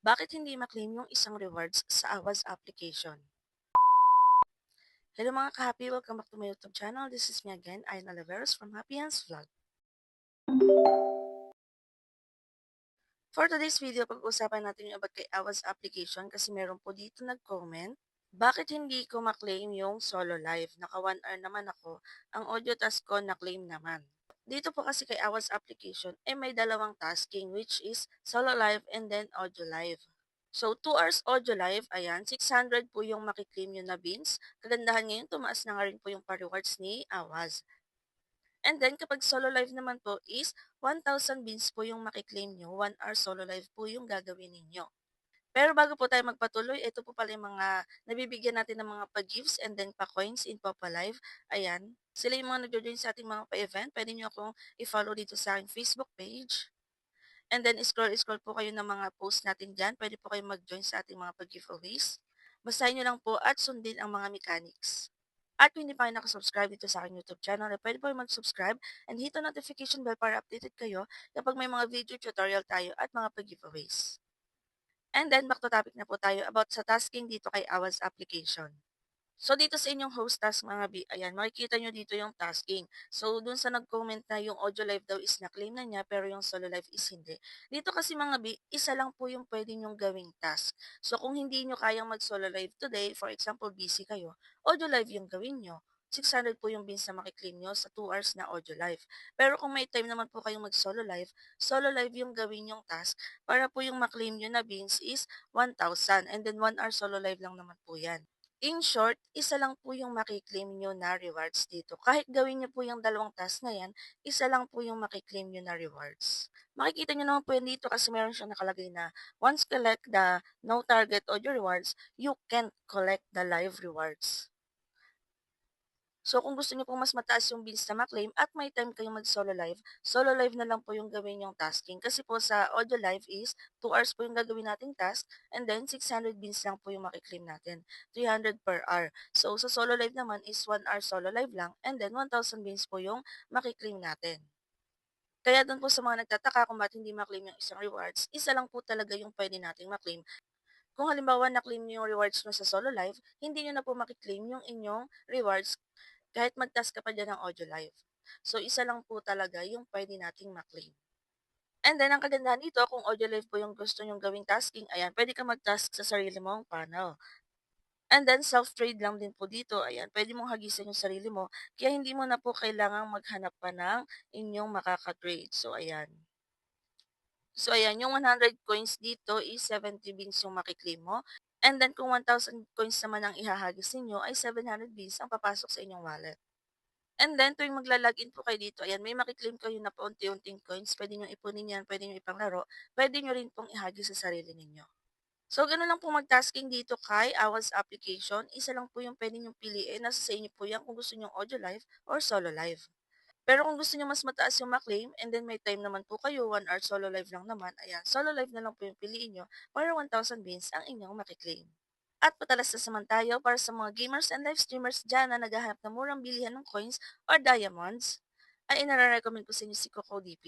Bakit hindi maklaim yung isang rewards sa Awas application? Hello mga ka-happy! Welcome back to my YouTube channel. This is me again, Ayan Oliveros from Happy Hands Vlog. For today's video, pag-uusapan natin yung about kay Awas application kasi meron po dito nag-comment. Bakit hindi ko maklaim yung solo live? Naka 1 hour naman ako. Ang audio task ko na-claim naman. Dito po kasi kay Awas application, may dalawang tasking which is solo live and then audio live. So, 2 hours audio live, ayan, 600 po yung makiklaim nyo na beans. Kagandahan ngayon, tumaas na nga rin po yung pa-rewards ni Awaz. And then, kapag solo live naman po is 1,000 beans po yung makiklaim nyo. 1 hour solo live po yung gagawin ninyo. Pero bago po tayo magpatuloy, ito po pala yung mga nabibigyan natin ng mga pa-gifts and then pa-coins in Papa Live. Ayan, sila yung mga nag-join sa ating mga pa-event. Pwede nyo akong i-follow dito sa aking Facebook page. And then, scroll po kayo ng mga post natin dyan. Pwede po kayo mag-join sa ating mga pag-giveaways. Basahin nyo lang po at sundin ang mga mechanics. At kung hindi pa kayo nakasubscribe dito sa aking YouTube channel, pwede po kayo mag-subscribe and hit the notification bell para updated kayo kapag may mga video tutorial tayo at mga pag-giveaways. And then, back to topic na po tayo about sa tasking dito kay Awaz application. So, dito sa inyong host task mga B, ayan, makikita nyo dito yung tasking. So, dun sa nag-comment na yung audio live daw is na-claim na niya, pero yung solo live is hindi. Dito kasi mga B, isa lang po yung pwede nyong gawing task. So, kung hindi nyo kayang mag-solo live today, for example, busy kayo, audio live yung gawin nyo. 600 po yung beans na makiklaim nyo sa 2 hours na audio live. Pero kung may time naman po kayong mag-solo live yung gawin yung task para po yung maklaim nyo na beans is 1,000 and then 1 hour solo live lang naman po yan. In short, isa lang po yung makiklaim nyo na rewards dito. Kahit gawin nyo po yung dalawang task na yan, isa lang po yung makiklaim nyo na rewards. Makikita nyo naman po yan dito kasi meron siyang nakalagay na once collect the no target audio rewards, you can collect the live rewards. So, kung gusto niyo pong mas mataas yung bills na ma-claim at may time kayong solo live na lang po yung gawin yung tasking. Kasi po sa audio live is 2 hours po yung gagawin nating task and then 600 beans lang po yung makiklaim natin. 300 per hour. So, sa solo live naman is 1 hour solo live lang and then 1,000 beans po yung makiklaim natin. Kaya doon po sa mga nagtataka kung bakit hindi maklaim yung isang rewards, isa lang po talaga yung pwede nating maklaim. Kung halimbawa na-claim niyo yung rewards nyo sa solo live, hindi nyo na po makiklaim yung inyong rewards kahit mag-task ka pa dyan ng audio live. So, isa lang po talaga yung pwede nating maklaim. And then, ang kagandahan dito, kung audio live po yung gusto nyong gawing tasking, ayan, pwede ka mag-task sa sarili mong panel. And then, self-trade lang din po dito. Ayan, pwede mong hagisan yung sarili mo. Kaya hindi mo na po kailangang maghanap pa ng inyong makaka-trade. So, ayan. So, ayan, yung 100 coins dito is 70 beans yung makiklaim mo. And then, kung 1,000 coins naman ang ihahagis ninyo, ay 700 beans ang papasok sa inyong wallet. And then, tuwing magla-login po kayo dito, ayan, may makiklaim kayo na paunti-unting coins. Pwede nyo ipunin yan, pwede nyo ipanglaro. Pwede nyo rin pong ihagis sa sarili ninyo. So, ganoon lang po mag-tasking dito kay Awas application. Isa lang po yung pwede nyo piliin. Nasa sa inyo po yan kung gusto nyo audio live or solo live. Pero kung gusto nyo mas mataas yung maklaim, and then may time naman po kayo, 1 hour solo live lang naman, ayan, solo live na lang po yung piliin nyo para 1,000 beans ang inyong makiklaim. At patalas na naman tayo para sa mga gamers and live streamers dyan na naghahanap ng murang bilihan ng coins or diamonds, ay inare-recommend ko sa inyo si CocoDP.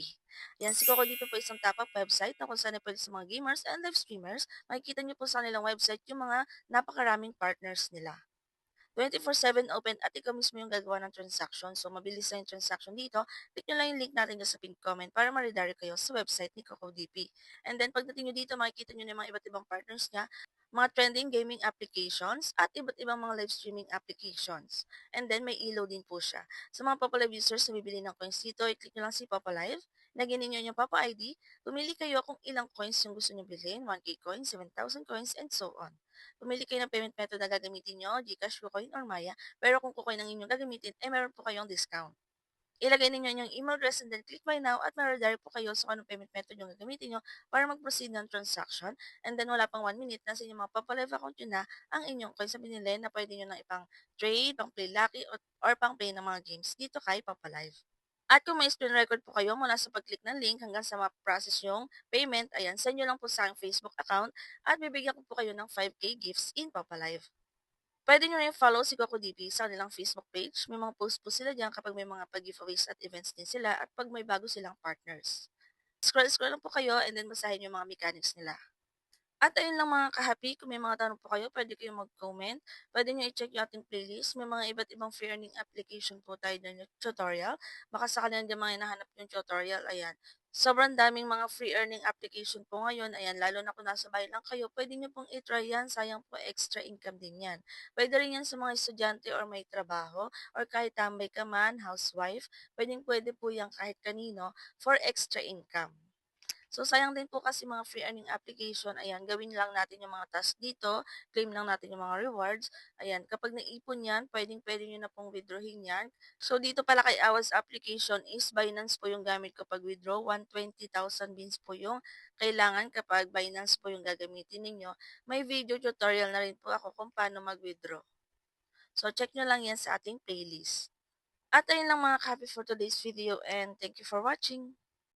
Yan, si CocoDP po isang top-up website na kung saan pwede sa mga gamers and live streamers, makikita nyo po sa kanilang website yung mga napakaraming partners nila. 24/7 open at ikaw mismo yung gagawa ng transaction. So, mabilis lang yung transaction dito. Click nyo lang yung link natin sa pinned comment para ma-redirect kayo sa website ni CocoDP. And then, pagdating nyo dito, makikita nyo na yung mga iba't ibang partners niya, mga trending gaming applications, at iba't ibang mga live streaming applications. And then, may ilaw din po siya. Sa mga Papa Live users na bibili ng coins dito, i-click nyo lang si Papa Live, lagyan ninyo yung Papa ID, pumili kayo kung ilang coins yung gusto nyo bilhin, 1K coins, 7,000 coins, and so on. Pumili kayo ng payment method na gagamitin nyo, GCash, KuCoin, or Maya, pero kung KuCoin ang inyong gagamitin, meron po kayong discount. Ilagay ninyo yung email address and then click buy now at ma-redirect po kayo sa kung anong payment method yung gagamitin nyo para mag-proceed ng transaction. And then wala pang 1 minute na sa inyong mga Papalive account nyo na ang inyong coins na binili na pwede nyo na ipang trade, pang play lucky, or pang play ng mga games dito kay Papalive. At kung may screen record po kayo mula sa pag-click ng link hanggang sa ma-process yung payment, ayan, send nyo lang po sa aking Facebook account at bibigyan ko po kayo ng 5K gifts in Papalive. Pwede nyo rin follow si Coco DP sa kanilang Facebook page. May mga post po sila dyan kapag may mga pag-giveaways at events din sila at pag may bago silang partners. Scroll lang po kayo and then basahin yung mga mechanics nila. At ayun lang mga kahapi, kung may mga tanong po kayo, pwede kayong mag-comment. Pwede nyo i-check yung ating playlist. May mga iba't ibang free earning application po tayo dyan yung tutorial. Baka sa kanila din mga hinahanap yung tutorial, ayan. Sobrang daming mga free earning application po ngayon. Ayan, lalo na kung nasa bahay lang kayo, pwede nyo pong i-try yan. Sayang po, extra income din yan. Pwede rin yan sa mga estudyante or may trabaho, or kahit tambay ka man, housewife, pwede po yan kahit kanino for extra income. So, sayang din po kasi mga free earning application. Ayan, gawin lang natin yung mga task dito. Claim lang natin yung mga rewards. Ayan, kapag naipon yan, pwedeng-pwede nyo na pong withdrawin yan. So, dito pala kay Awas application is Binance po yung gamit ko pag withdraw. 120,000 beans po yung kailangan kapag Binance po yung gagamitin ninyo. May video tutorial na rin po ako kung paano mag-withdraw. So, check nyo lang yan sa ating playlist. At ayun lang mga copy for today's video and thank you for watching.